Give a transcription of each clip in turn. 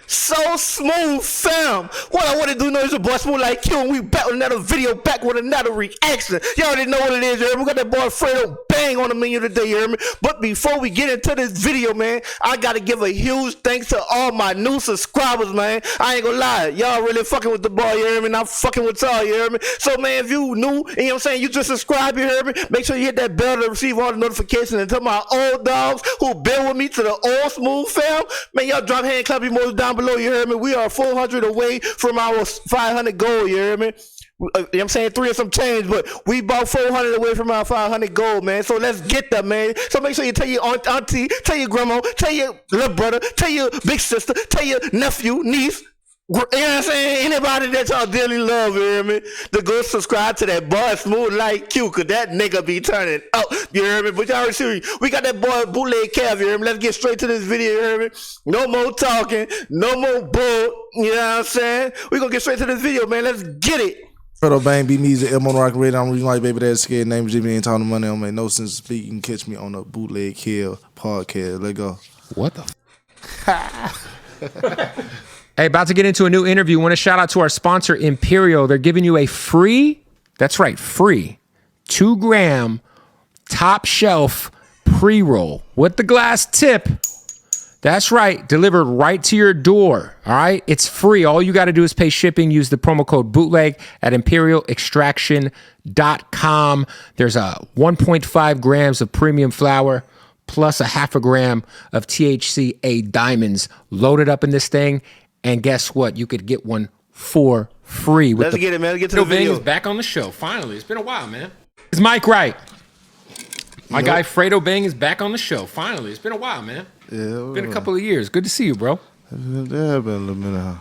So smooth, fam. What I want to do now is your boy Smooth like you, and we back with another video, back with another reaction. Y'all already know what it is, you heard me? We got that boy Fredo bang on the menu today, you heard me? But before we get into this video, man, I gotta give a huge thanks to all my new subscribers, man. I ain't gonna lie, y'all really fucking with the boy, you heard me? And I'm fucking with y'all, you heard me? So, man, if you new, and you know what I'm saying, you just subscribe, you heard me? Make sure you hit that bell to receive all the notifications. And to my old dogs who been with me, to the old Smooth fam, man, y'all drop hand clap emojis down below, you heard me? We are 400 away from our 500 goal, you heard me? I'm saying 3 and some change, but we about 400 away from our 500 goal, man. So let's get that, man. So make sure you tell your auntie, tell your grandma, tell your little brother, tell your big sister, tell your nephew, niece, you know what I'm saying? Anybody that y'all dearly love, you hear me? To go subscribe to that boy Smooth like you, cause that nigga be turning up, you hear me? But y'all already see, we got that boy Bootleg Cav, you hear me? Let's get straight to this video, you hear me? No more talking, no more bull, you know what I'm saying? We gonna get straight to this video, man. Let's get it. Fredo Bang, beat me, easy, M on Rock Radio. I'm reading like baby that's scared. Name is Jimmy, ain't talking money. Don't make no sense to speak. You can catch me on the Bootleg Kill podcast. Let go. What the Hey, about to get into a new interview. Want to shout out to our sponsor, Imperial. They're giving you a free, that's right, free 2-gram top shelf pre-roll with the glass tip. That's right, delivered right to your door, all right? It's free. All you got to do is pay shipping. Use the promo code BOOTLEG at ImperialExtraction.com. There's a 1.5 grams of premium flour plus a half a gram of THCA diamonds loaded up in this thing. And guess what? You could get one for free. Let's get it, man. Let's get to the video. Fredo Bang is back on the show. Finally. It's been a while, man. Is Mike right? My guy Fredo Bang is back on the show. Finally. It's been a while, man. Yeah. Been a couple of years. Good to see you, bro. Yeah, been a little minute.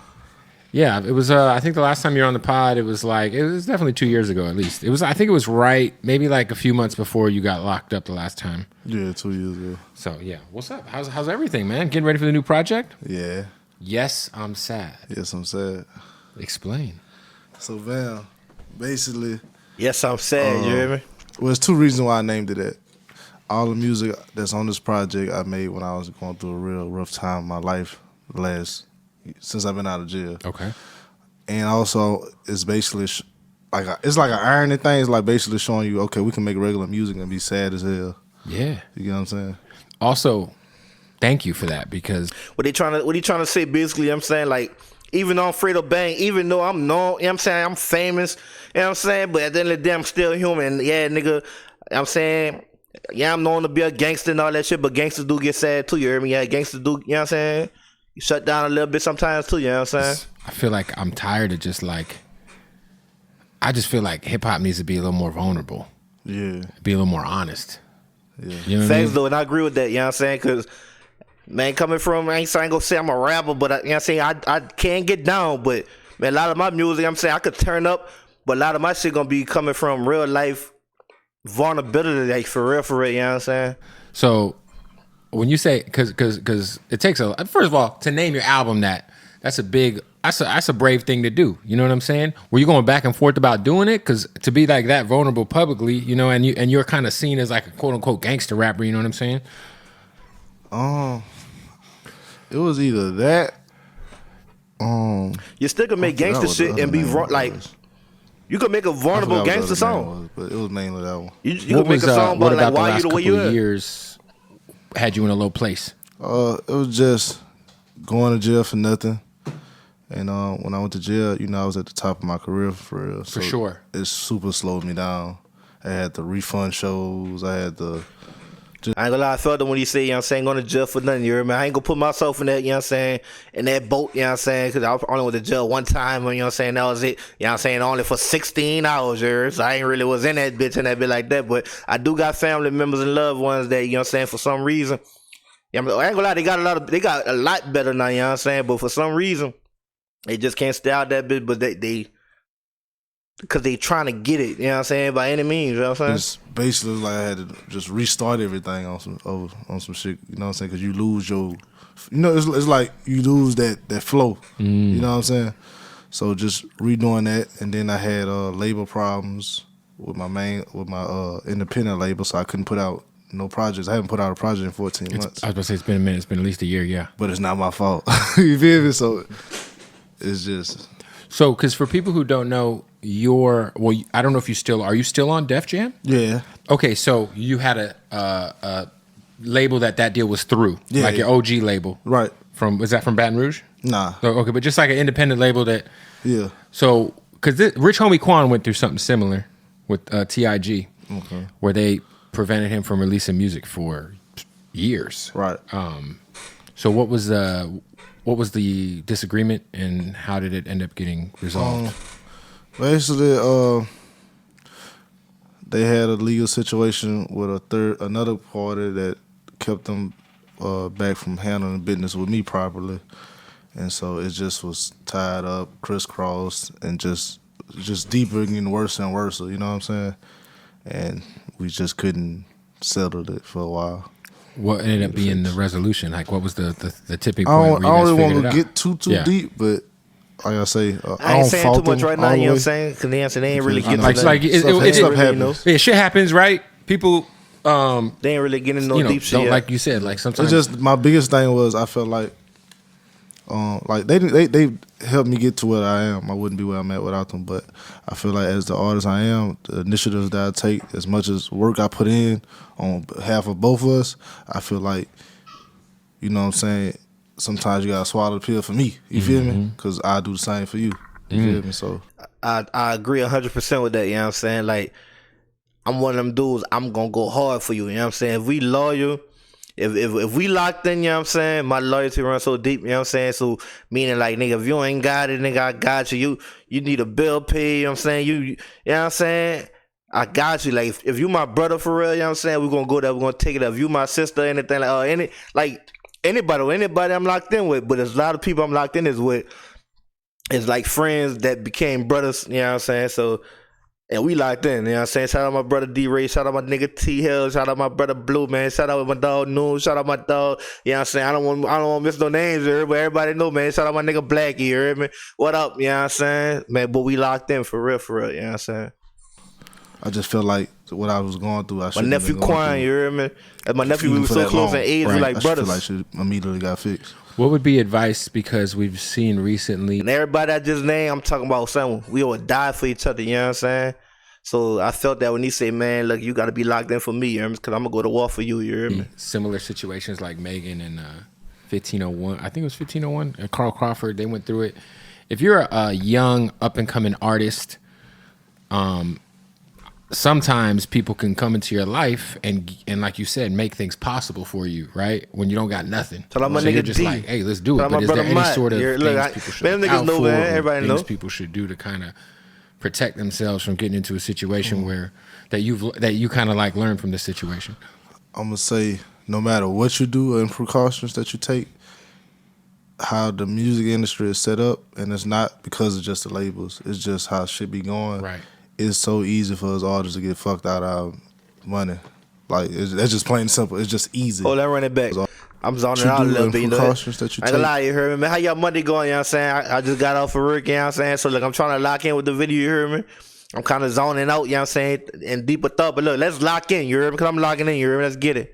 Yeah, it was, I think the last time you were on the pod, it was definitely 2 years ago at least. I think it was right, maybe like a few months before you got locked up the last time. Yeah, 2 years ago. So, yeah. What's up? How's everything, man? Getting ready for the new project? Yeah. Yes, I'm sad. Yes, I'm sad. Explain. So, Val, basically... Yes, I'm sad, you hear me? Well, there's 2 reasons why I named it that. All the music that's on this project I made when I was going through a real rough time in my life since I've been out of jail. Okay. And also, it's basically it's like an irony thing. It's like basically showing you, okay, we can make regular music and be sad as hell. Yeah. You know what I'm saying? Also, thank you for that because What he trying to say basically, I'm saying, like, even on Fredo Bang, even though I'm known, you know what I'm saying, I'm famous, you know what I'm saying, but at the end of the day, I'm still human. Yeah, nigga, you know what I'm saying, yeah, I'm known to be a gangster and all that shit, but gangsters do get sad too, you hear me? Yeah, gangsters do, you know what I'm saying? You shut down a little bit sometimes too, you know what I'm saying? I feel like I'm tired of I just feel like hip hop needs to be a little more vulnerable. Yeah. Be a little more honest. Yeah. You know what I Thanks mean? though, and I agree with that, you know what I'm saying? Because, man, coming from, I ain't gonna say I'm a rapper, but you know what I'm saying, I can't get down, but, man, a lot of my music, I'm saying, I could turn up, but a lot of my shit gonna be coming from real life vulnerability, like, for real, you know what I'm saying? So when you say, because it takes first of all, to name your album that's a brave thing to do. You know what I'm saying? Were you going back and forth about doing it? Because to be like that vulnerable publicly, you know, and you're kind of seen as like a quote unquote gangster rapper. You know what I'm saying? It was either that. You still can make gangster shit and be like, you could make a vulnerable gangster song. But it was mainly that one. You could make a song about like why you the way you are. Years had you in a low place? It was just going to jail for nothing. And when I went to jail, you know, I was at the top of my career for real. For sure. It super slowed me down. I had the refund shows. I had the... I ain't gonna lie, I felt it when he said, you know what I'm saying, going to jail for nothing, you hear me? I ain't gonna put myself in that, you know what I'm saying, in that boat, you know what I'm saying, because I only went to jail one time, you know what I'm saying, that was it, you know what I'm saying, only for 16 hours, you heard? So I ain't really was in that bitch like that, but I do got family members and loved ones that, you know what I'm saying, for some reason, I ain't gonna lie, they got a lot better now, you know what I'm saying, but for some reason, they just can't stay out that bitch, but they because they trying to get it, you know what I'm saying, by any means, you know what I'm saying? It's basically like I had to just restart everything on some shit, you know what I'm saying, because you lose your, you know, it's like you lose that flow, you know what I'm saying? So just redoing that, and then I had label problems with my independent label, so I couldn't put out no projects. I haven't put out a project in 14 months. I was about to say it's been a minute. It's been at least a year, yeah. But it's not my fault. You feel me? So it's just. So, because for people who don't know, I don't know if are you still on Def Jam? Yeah. Okay, so you had a label that deal was through, like your OG label. Right. Was that from Baton Rouge? Nah. Oh, okay, but just like an independent label that. Yeah. So, because Rich Homie Quan went through something similar with TIG, where they prevented him from releasing music for years. Right. So what was the disagreement, and how did it end up getting resolved? Basically, they had a legal situation with another party that kept them back from handling business with me properly, and so it just was tied up, crisscrossed, and just deeper and getting worse and worse. You know what I'm saying? And we just couldn't settle it for a while. What ended up being the resolution? Like, what was the tipping I point? don't really want to get too deep, but like I say, I ain't saying too much right now. You know what I'm saying? Because the answer, they ain't really getting stuff happens. Yeah, shit happens, right? People, they ain't really getting no deep shit. Like you said, like sometimes. It's just my biggest thing was I felt like they helped me get to where I am. I wouldn't be where I'm at without them. But I feel like as the artist I am, the initiatives that I take, as much as work I put in on behalf of both of us, I feel like, you know what I'm saying, sometimes you gotta swallow the pill for me. You feel me? Because I do the same for you. You feel me? So I agree 100% with that. You know what I'm saying? Like, I'm one of them dudes. I'm gonna go hard for you. You know what I'm saying? If we loyal. If we locked in, you know what I'm saying, my loyalty runs so deep, you know what I'm saying? So meaning like, nigga, if you ain't got it, nigga, I got you. You need a bill paid, you know what I'm saying? You know what I'm saying? I got you. Like if you my brother for real, you know what I'm saying, we're gonna go there, we're gonna take it up. If you my sister, anything like anybody I'm locked in with, but there's a lot of people I'm locked in with. It's like friends that became brothers, you know what I'm saying? So and we locked in, you know what I'm saying? Shout out my brother D-Ray, shout out my nigga T-Hill, shout out my brother Blue, man. Shout out my dog Noon, shout out my dog, you know what I'm saying? I don't want to miss no names here, but everybody know, man. Shout out my nigga Blackie, you hear me? What up, you know what I'm saying? Man, but we locked in for real, you know what I'm saying? I just felt like what I was going through, my nephew Quan, you hear me? And my nephew, we were so close in age, we like brothers. I feel like shit immediately got fixed. What would be advice, because we've seen recently, and everybody I just named, I'm talking about something, we all die for each other, you know what I'm saying? So I felt that when he said, man, look, you got to be locked in for me, you hear me? Because I'm going to go to war for you, you hear me? Similar situations like Megan and 1501, I think it was 1501, and Carl Crawford, they went through it. If you're a young, up-and-coming artist, sometimes people can come into your life and like you said, make things possible for you, right? When you don't got nothing. So you're just like, hey, let's do it. But is there any sort of things people should look out for, everybody things people should do to kind of protect themselves from getting into a situation where that you kind of like learn from this situation? I'm gonna say, no matter what you do and precautions that you take, how the music industry is set up, and it's not because of just the labels, it's just how shit be going. Right. It's so easy for us artists to get fucked out of our money. Like, that's just plain and simple. It's just easy. Oh, let run it back. I'm zoning out a little bit, you know. Precautions that you I ain't gonna lie, you heard me, man. How y'all Monday going, you know what I'm saying? I just got off of work, you know what I'm saying? So, look, I'm trying to lock in with the video, you heard me? I'm kind of zoning out, you know what I'm saying? And deeper thought, but look, let's lock in, you heard me? Because I'm locking in, you heard me? Let's get it.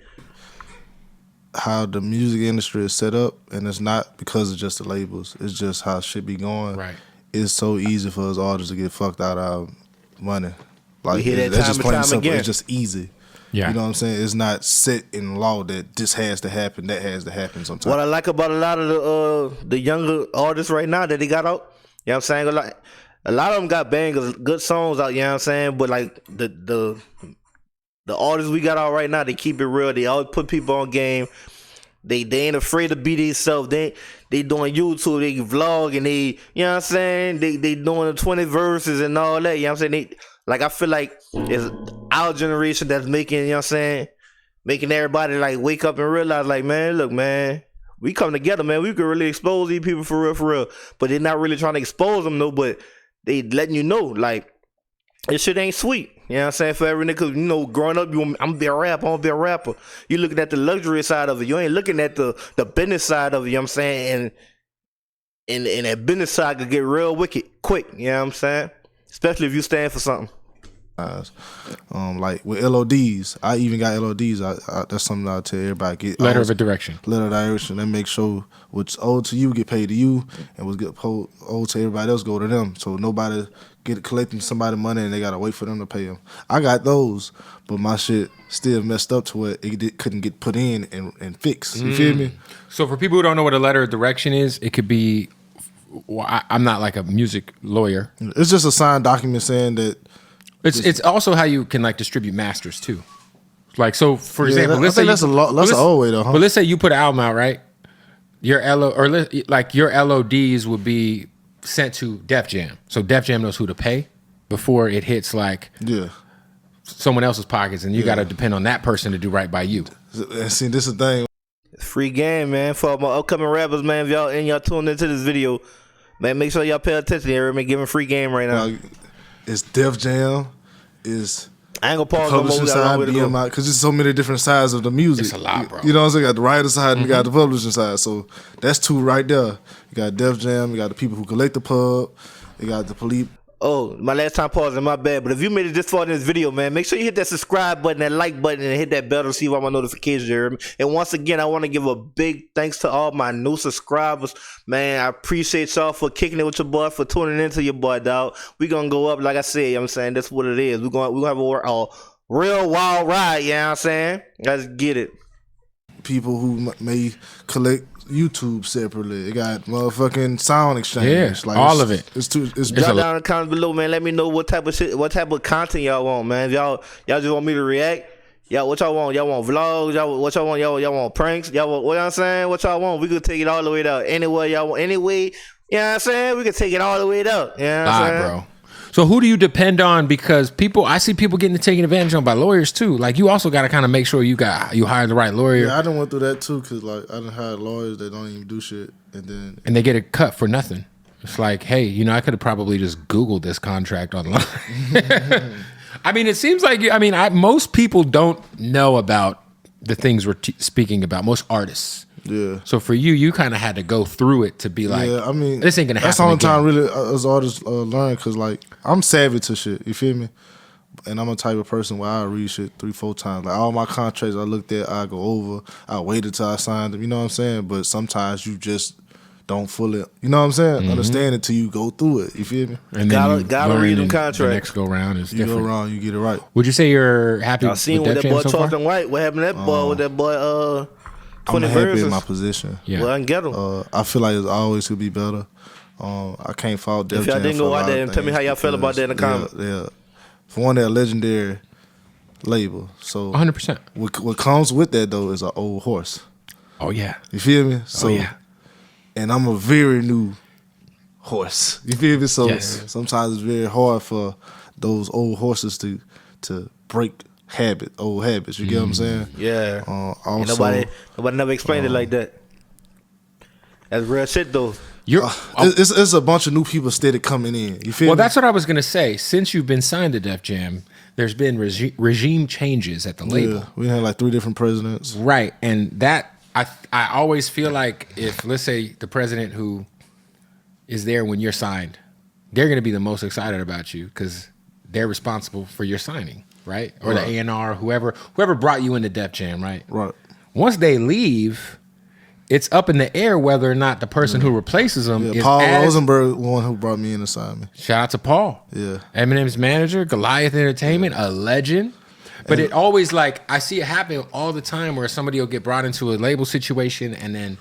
How the music industry is set up, and it's not because of just the labels. It's just how shit be going. Right. It's so easy for us artists to get fucked out of our money. Like, we hear that that's time just plain and and time simple. again. It's just easy. Yeah. You know what I'm saying? It's not set in law that this has to happen, that has to happen sometimes. What I like about a lot of the younger artists right now that they got out, you know what I'm saying? A lot of them got bangers, good songs out, you know what I'm saying? But like the artists we got out right now, they keep it real. They always put people on game. They ain't afraid to be themselves. They doing YouTube, they vlog, and they, you know what I'm saying? They doing the 20 verses and all that, you know what I'm saying? Like, I feel like it's our generation that's making, you know what I'm saying, making everybody like wake up and realize, like, man, look, man, we come together, man. We could really expose these people for real. But they're not really trying to expose them, though, but they letting you know, like, this shit ain't sweet. You know what I'm saying? For every nigga, you know, growing up, I'm gonna be a rapper, I'm gonna be a rapper. You looking at the luxury side of it. You ain't looking at the business side of it, you know what I'm saying? And that business side could get real wicked quick, you know what I'm saying? Especially if you stand for something. Like with LODs, I even got LODs. That's something I'll tell everybody. Get Letter of direction. Letter of direction. They make sure what's owed to you get paid to you, and what's get owed to everybody else go to them. So nobody collecting somebody money and they gotta wait for them to pay them. I got those, but my shit still messed up to where couldn't get put in and fixed. You feel me? So for people who don't know what a letter of direction is, it could be. Well, I'm not like a music lawyer. It's just a signed document saying that. It's also how you can like distribute masters too. Like so, for example, let's say that's an old way though. Huh? But let's say you put an album out, right? Your your LODs would be sent to Def Jam, so Def Jam knows who to pay before it hits like someone else's pockets, and you got to depend on that person to do right by you. And see, this is the thing. Free game, man, for all my upcoming rappers, man. If y'all tuned into this video, man, make sure y'all pay attention here. Man, giving free game right now. It's Def Jam. I ain't gonna pause publishing side, BMI, because there's so many different sides of the music. It's a lot, bro. You know what I'm saying? You got the writer side and you got the publishing side. So that's two right there. You got Def Jam, you got the people who collect the pub, you got the police. Oh, my last time pausing, my bad. But if you made it this far in this video, man, make sure you hit that subscribe button, that like button, and hit that bell to receive all my notifications. You heard me? And once again, I want to give a big thanks to all my new subscribers. Man, I appreciate y'all for kicking it with your boy, for tuning into your boy, dog. We going to go up, like I said, you know what I'm saying? That's what it is. We're gonna have a real wild ride, you know what I'm saying? Let's get it. People who may collect YouTube separately. It got motherfucking sound exchange. Yeah, all of it. It's drop down in the comments below, man. Let me know what type of content y'all want, man. If y'all just want me to react, what y'all want? Y'all want vlogs? What y'all want? Y'all want pranks? Y'all want, what I'm saying? What y'all want? We could take it all the way up. Anywhere y'all want, anyway. You know what I'm saying? We could take it all the way up. You know what I'm saying? Bro. So who do you depend on? Because I see people getting taken advantage of by lawyers too. Like you also got to kind of make sure you hire the right lawyer. Yeah, I done went through that too, because like I done hired lawyers that don't even do shit, and they get a cut for nothing. It's like, hey, I could have probably just Googled this contract online. I mean, it seems like most people don't know about the things we're speaking about. Most artists. Yeah. So for you kind of had to go through it to be like, I mean, this ain't gonna happen. That's the only again. time really as artists learn, because like I'm savvy to shit. You feel me? And I'm a type of person where I read shit 3-4 times. Like all my contracts I looked at, I go over. I waited till I signed them. You know what I'm saying? But sometimes you just don't fully, you know what I'm saying? Understand it till you go through it. You feel me? And then gotta read them contracts. The next go round is different. You go around, you get it right. Would you say you're happy? I seen with that boy so talking white. What happened to that boy? With that boy? I'm happy in my position. Yeah. Well, I can get him. I feel like it's always could be better. I can't fault Def Jam. If y'all didn't go out there and tell me how y'all felt about that in the comments. Yeah. For one, they're a legendary label. So 100%. What comes with that though is an old horse. Oh yeah. You feel me? So, yeah. And I'm a very new horse. You feel me? So sometimes it's very hard for those old horses to break old habits. You get what I'm saying? Yeah. Also, nobody never explained it like that. That's real shit though. It's a bunch of new people steady coming in. You feel me? Well, that's what I was gonna say. Since you've been signed to Def Jam, there's been regime changes at the label. Yeah, we had like 3 different presidents. Right, and that I always feel like if, let's say, the president who is there when you're signed, they're gonna be the most excited about you because they're responsible for your signing. Right? Or the A&R, whoever brought you into Def Jam, right? Right. Once they leave, it's up in the air whether or not the person who replaces them is Paul Rosenberg, one who brought me in to sign me. Shout out to Paul. Yeah. Eminem's manager, Goliath Entertainment, a legend. But it always I see it happen all the time where somebody will get brought into a label situation and then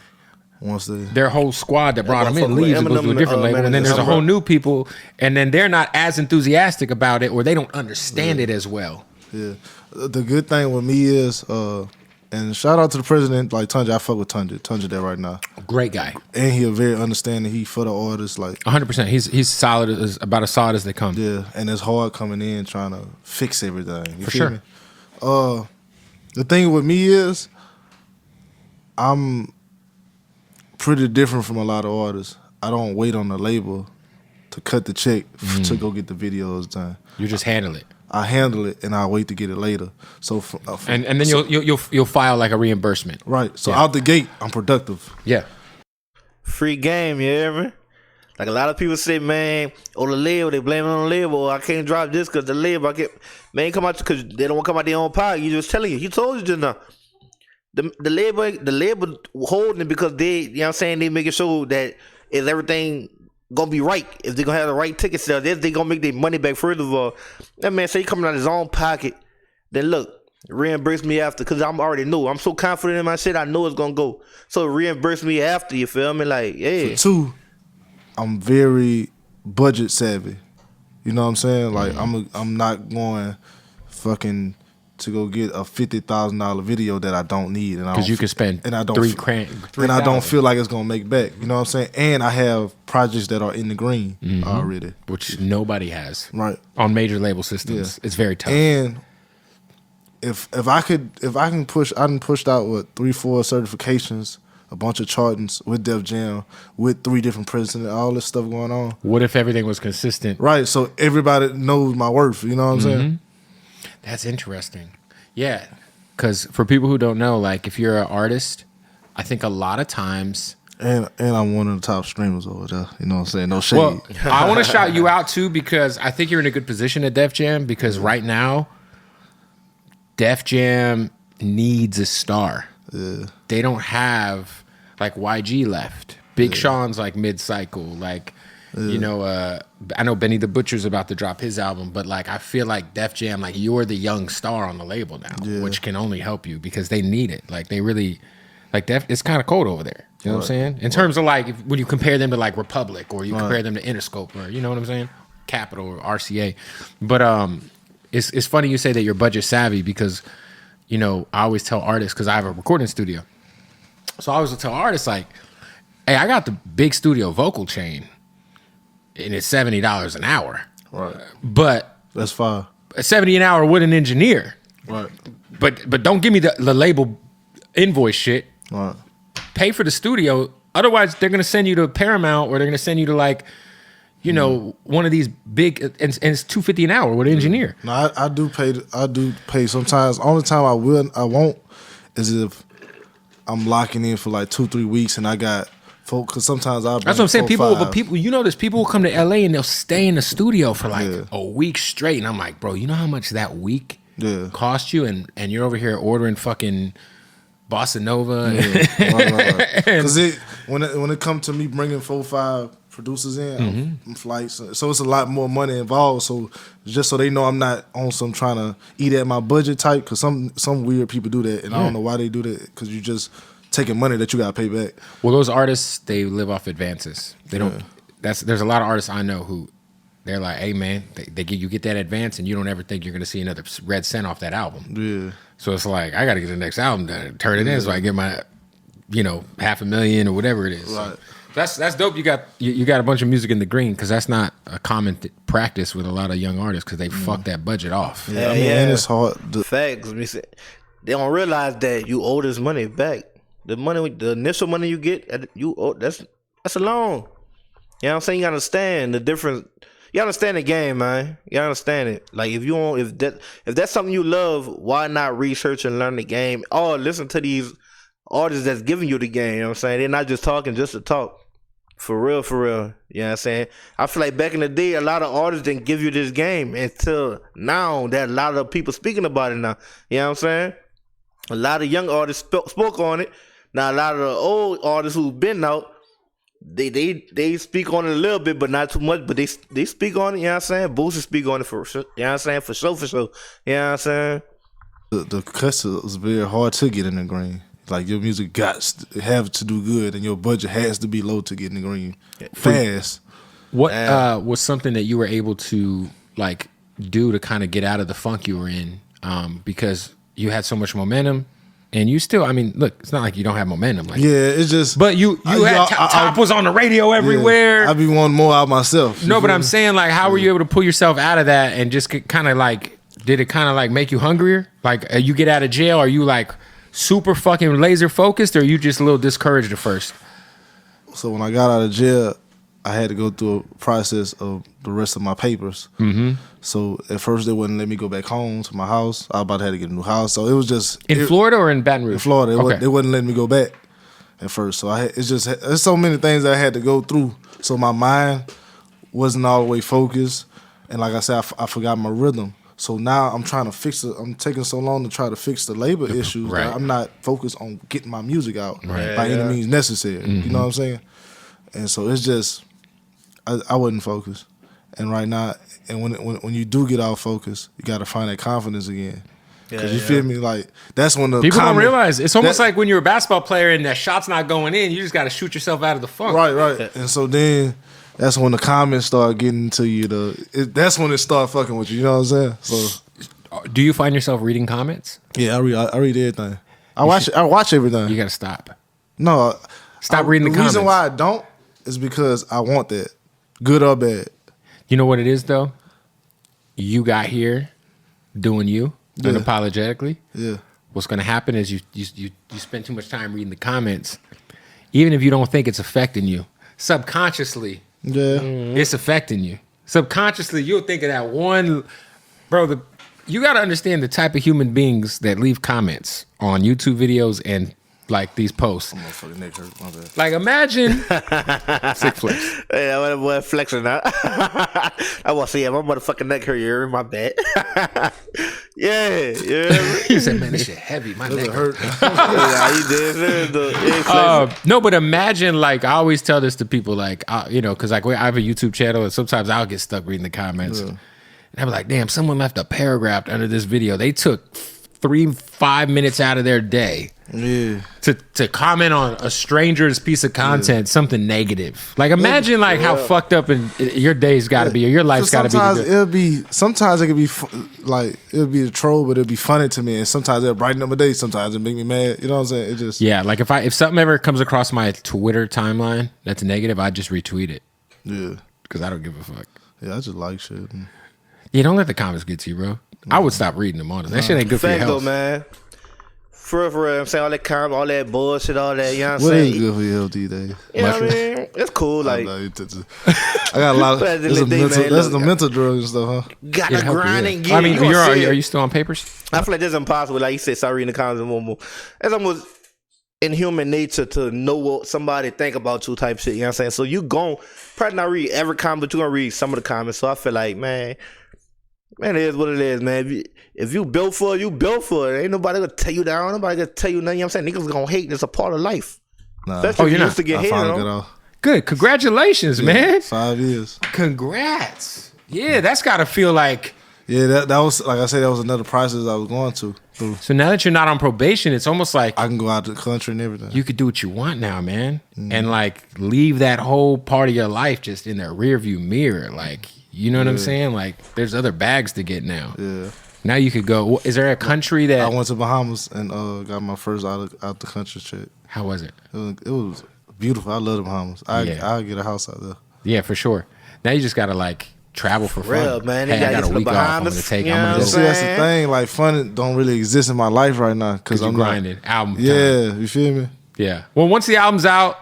once their whole squad that brought them in leaves and goes to a different label, and then there's a whole new people, and then they're not as enthusiastic about it, or they don't understand it as well. Yeah, the good thing with me is, and shout out to the president, like Tunja. I fuck with Tunja there right now. Great guy, and he a very understanding. He for the artists, like 100%. He's solid, about as solid as they come. Yeah, and it's hard coming in trying to fix everything. You for feel sure. Me? The thing with me is, I'm pretty different from a lot of artists. I don't wait on the label to cut the check to go get the videos done. You just handle it. I handle it and I wait to get it later. So and then you'll file like a reimbursement. Right. So out the gate, I'm productive. Yeah. Free game, you hear me? Like a lot of people say, man, oh the label, they blame it on the label. Or I can't drop this because the label. I can't. Man, come out because they don't want to come out their own pocket. You just telling you. He told you just now. The label holding it because they, you know what I'm saying, they making sure that is everything gonna be right. If they're gonna have the right ticket sales, they gonna make their money back. First of all, that man say he coming out of his own pocket. Then look, reimburse me after because I'm already know. I'm so confident in my shit. I know it's gonna go. So reimburse me after. You feel me? Like, yeah. For two, I'm very budget savvy. You know what I'm saying? Like I'm not going fucking to go get a $50,000 video that I don't need, and Because you can spend and I don't $3,000. and I don't feel like it's gonna make back. You know what I'm saying? And I have projects that are in the green already, which nobody has. right? On major label systems, Yeah. it's very tough. And if I can push, I done pushed out 3-4 certifications, a bunch of chartings with Def Jam, with 3 different presidents, all this stuff going on. What if everything was consistent? Right, so everybody knows my worth. You know what I'm saying? That's interesting. Yeah, because for people who don't know, like if you're an artist, I think a lot of times. And I'm one of the top streamers over there. You know what I'm saying? No shade. Well, I want to shout you out too because I think you're in a good position at Def Jam because right now, Def Jam needs a star. Yeah. They don't have like YG left. Big Sean's like mid-cycle. Like, you know, I know Benny the Butcher's about to drop his album, but like I feel like Def Jam, like you're the young star on the label now, which can only help you because they need it. Like they really, like it's kind of cold over there. You know what I'm saying? In terms of like when you compare them to like Republic or you compare them to Interscope or you know what I'm saying, Capitol or RCA. But it's funny you say that you're budget savvy because you know I always tell artists because I have a recording studio, so I always tell artists like, hey, I got the big studio vocal chain. And it's $70 an hour. Right. But That's fine. $70 an hour with an engineer. Right. But don't give me the label invoice shit. Right. Pay for the studio. Otherwise, they're gonna send you to Paramount or they're gonna send you to like, you know, one of these big and it's $250 an hour with an engineer. No, I do pay. I do pay sometimes. Only time I won't is if I'm locking in for like 2-3 weeks and I got. Because sometimes I'll. That's what I'm saying. People, you know, there's people who come to LA and they'll stay in the studio for like a week straight, and I'm like, bro, you know how much that week cost you, and you're over here ordering fucking bossa nova. Right. Because when it comes to me bringing 4-5 producers in, flights, so it's a lot more money involved. So just so they know I'm not on some trying to eat at my budget type. Because some weird people do that, and I don't know why they do that. Because you just taking money that you gotta pay back. Well, those artists, they live off advances. They don't. There's a lot of artists I know who they're like, hey man, you get that advance and you don't ever think you're gonna see another red cent off that album. Yeah. So it's like I gotta get the next album done, turn it in, so I get my, you know, $500,000 or whatever it is. Right. So that's dope. You got a bunch of music in the green because that's not a common practice with a lot of young artists because they fuck that budget off. Yeah, I mean, and it's hard. Facts. They don't realize that you owe this money back. The initial money you get, that's a loan. You know what I'm saying? You understand the difference. You understand the game, man. You understand it. Like if that's something you love, why not research and learn the game? Or listen to these artists that's giving you the game. You know what I'm saying? They're not just talking just to talk. For real. You know what I'm saying? I feel like back in the day, a lot of artists didn't give you this game until now that a lot of people speaking about it now. You know what I'm saying? A lot of young artists spoke on it. Now a lot of the old artists who've been out, they speak on it a little bit, but not too much. But they speak on it. You know what I'm saying? Boosie speak on it for sure. You know what I'm saying? For sure. You know what I'm saying? The cuts is very hard to get in the green. Like your music have to do good, and your budget has to be low to get in the green fast. What was something that you were able to like do to kind of get out of the funk you were in? Because you had so much momentum. And you still, I mean, look, it's not like you don't have momentum. Like, yeah, it's just. But you had Top was on the radio everywhere. I be wanting more out myself. No, but I'm saying, like, how were you able to pull yourself out of that and just kind of like, did it kind of like make you hungrier? Like, you get out of jail, are you like super fucking laser focused or are you just a little discouraged at first? So when I got out of jail, I had to go through a process of the rest of my papers. Mm-hmm. So at first they wouldn't let me go back home to my house. I was about to have to get a new house. So it was just in Florida or in Baton Rouge? In Florida, they wouldn't let me go back at first. So there's so many things I had to go through So my mind wasn't all the way focused, and like I said, I forgot my rhythm. So now I'm trying to fix it. I'm taking so long to try to fix the labor issues. Right. That I'm not focused on getting my music out Right. by any means necessary. You know what I'm saying? And so it's just I wasn't focused. And right now, and when you do get off focus, you got to find that confidence again. Because you feel me? Like, that's when the People don't realize. It's almost like when you're a basketball player and that shot's not going in, you just got to shoot yourself out of the funk. Right. And so then that's when the comments start getting to you. That's when it start fucking with you. You know what I'm saying? So, Do you find yourself reading comments? yeah, I read everything. I watch everything. You got to stop. No. Stop reading the comments. The reason why I don't is because I want that. Good or bad. You know what it is, though? You got here doing you. Yeah. Unapologetically. Yeah. What's going to happen is you spend too much time reading the comments, even if you don't think it's affecting you. Subconsciously, Yeah. it's affecting you. Subconsciously, you'll think of that one, bro. You got to understand the type of human beings that leave comments on YouTube videos and like these posts. Motherfucking neck hurt. My bad. Like imagine sick flex. Hey, that boy flexing now. I want to see my motherfucking neck hurt. You hear me? My bad. Yeah. You said, man, this shit heavy. My neck It hurt. hurt. Yeah, you did. No, but imagine, like, I always tell this to people, like, because like I have a YouTube channel, and sometimes I'll get stuck reading the comments, and I'm like, damn, someone left a paragraph under this video. They took 5 minutes out of their day Yeah. to comment on a stranger's piece of content, something negative. Like, imagine like how fucked up your day's got to be, or your life's got to be. Sometimes it could be it'll be a troll, but it'll be funny to me, and sometimes it'll brighten up my day. Sometimes it make me mad. You know what I'm saying? It just Like if something ever comes across my Twitter timeline that's negative, I just retweet it because I don't give a fuck. Yeah, I just like shit. Yeah, don't let the comments get to you, bro. I would stop reading them, honest. That shit ain't good for your Fact though, health. man. For real, I'm saying all that comment, all that bullshit, all that. You know what I'm What saying? is good for your health these days? You know what I mean? It's cool. Like, I got a lot of But that's the mental drugs and stuff, huh? gotta It help you, grind yeah. and get I mean, it. You gonna see are it. you still on papers? I feel like this is impossible. Like you said, start reading the comments more. It's almost in human nature to know what somebody think about you type shit. You know what I'm saying? So you gon' probably not read every comment, but you gonna read some of the comments. So I feel like, man, it is what it is, man. If you built for it, you built for it. Ain't nobody gonna tear you down. Nobody gonna tell you nothing. You know what I'm saying? Niggas gonna hate. It's a part of life. Nah, Especially if you're you not. used to get I hated finally got on. off. Good. Congratulations, man. 5 years. Congrats. Yeah, that's got to feel like. Yeah, that was like I said. That was another process I was going to. So now that you're not on probation, it's almost like I can go out to the country and everything. you could do what you want now, man, and like leave that whole part of your life just in their rearview mirror. Like, you know what I'm saying? Like, there's other bags to get now. Yeah. Now you could go. Is there a country that? I went to Bahamas and got my first out the country check. How was it? It was beautiful. I love the Bahamas. I'll get a house out there. Yeah, for sure. Now you just gotta like travel for fun. Real, man. They Hey, I gotta got get a to the week off. I'm gonna Bahamas, take. you I'm know gonna what go. I'm See, that's the saying? thing. Like, fun don't really exist in my life right now because You I'm grinding album. time. Yeah, you feel me? Yeah. Well, once the album's out,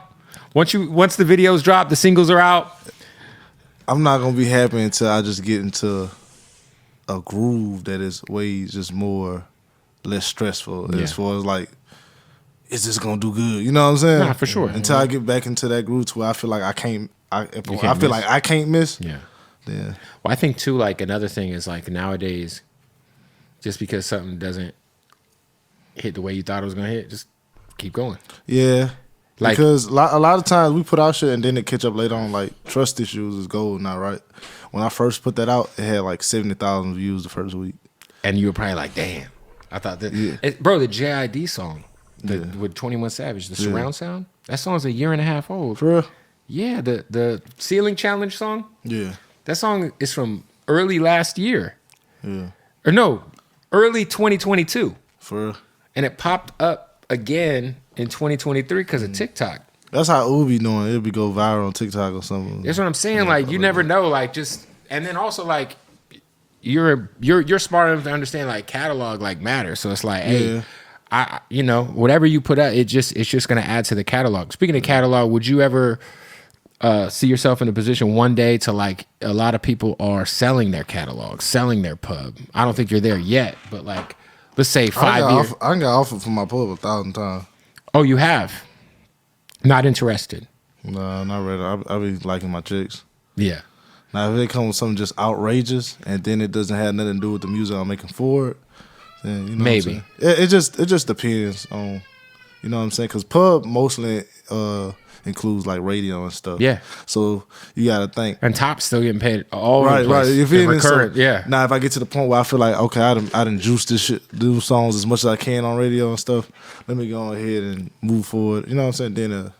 once the videos drop, the singles are out. I'm not gonna be happy until I just get into a groove that is way just less stressful Yeah. as far as like, is this gonna do good? You know what I'm saying? Nah, for sure. Until I get back into that groove to where I feel like I can't miss. like I can't miss. Yeah. Yeah. Well, I think too, like another thing is like nowadays, just because something doesn't hit the way you thought it was gonna hit, just keep going. Yeah. Like- Because a lot of times we put out shit and then it catch up later on. Like, trust issues is gold now, right? When I first put that out, it had like 70,000 views the first week. And you were probably like, damn, I thought that, Yeah. bro, the JID song with 21 Savage, the surround sound, that song's a year and a half old. For real? Yeah, the Ceiling Challenge song, Yeah. that song is from early last year. Yeah. Or no, early 2022. For real. And it popped up again in 2023 because of TikTok. That's how Ubi doing. It'll be go viral on TikTok or something. That's what I'm saying. Like, you never know. Like, just, and then also like, you're smart enough to understand like catalog like matters. So it's like, hey, I whatever you put out, it's just gonna add to the catalog. Speaking of catalog, would you ever see yourself in a position one day to like a lot of people are selling their catalog, selling their pub? I don't think you're there yet, but like, let's say 5 years. I got offered for my pub 1,000 times. Oh, you have? Not interested. Nah, not really. I be liking my chicks. Yeah. Now, if it comes with something just outrageous and then it doesn't have nothing to do with the music I'm making for it, then you know Maybe. what I'm saying? It just depends on, you know what I'm saying? Because pub mostly includes like radio and stuff. Yeah. So you got to think. And Top's still getting paid all Right, over the place. right. You feel me? Recurrent, So, yeah. Now, if I get to the point where I feel like, okay, I done juice this shit, do songs as much as I can on radio and stuff, let me go ahead and move forward. You know what I'm saying? Then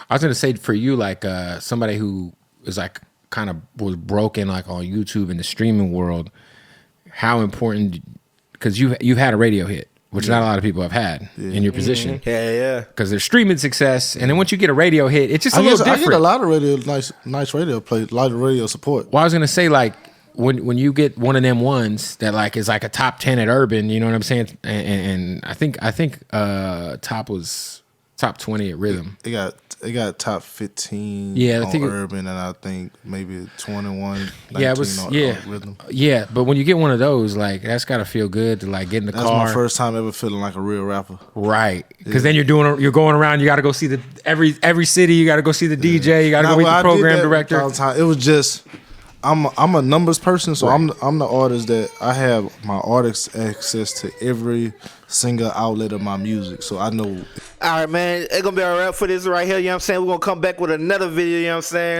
I was gonna say for you, like somebody who is like kind of was broken like on YouTube in the streaming world, how important, because you've had a radio hit, which not a lot of people have had in your position. Yeah. Because there's streaming success, and then once you get a radio hit, it's just a little different. I get a lot of radio, nice radio play, a lot of radio support. Well, I was gonna say like when you get one of them ones that like is like a top 10 at Urban, you know what I'm saying? And I think Top was top 20 at Rhythm. It got top 15 Yeah, I on think Urban, and I think maybe 21, 19 Yeah, it was on Rhythm. Yeah, but when you get one of those, like that's gotta feel good to like get in the That's car. my first time ever feeling like a real rapper. Right, because then you're going around. You got to go see every city. You got to go see the DJ. You got to go meet the program director. It was just I'm a numbers person, so I'm the artist that I have my artist access to every single outlet of my music, so I know. All right, man. It's going to be a wrap for this right here. You know what I'm saying? We're going to come back with another video. You know what I'm saying?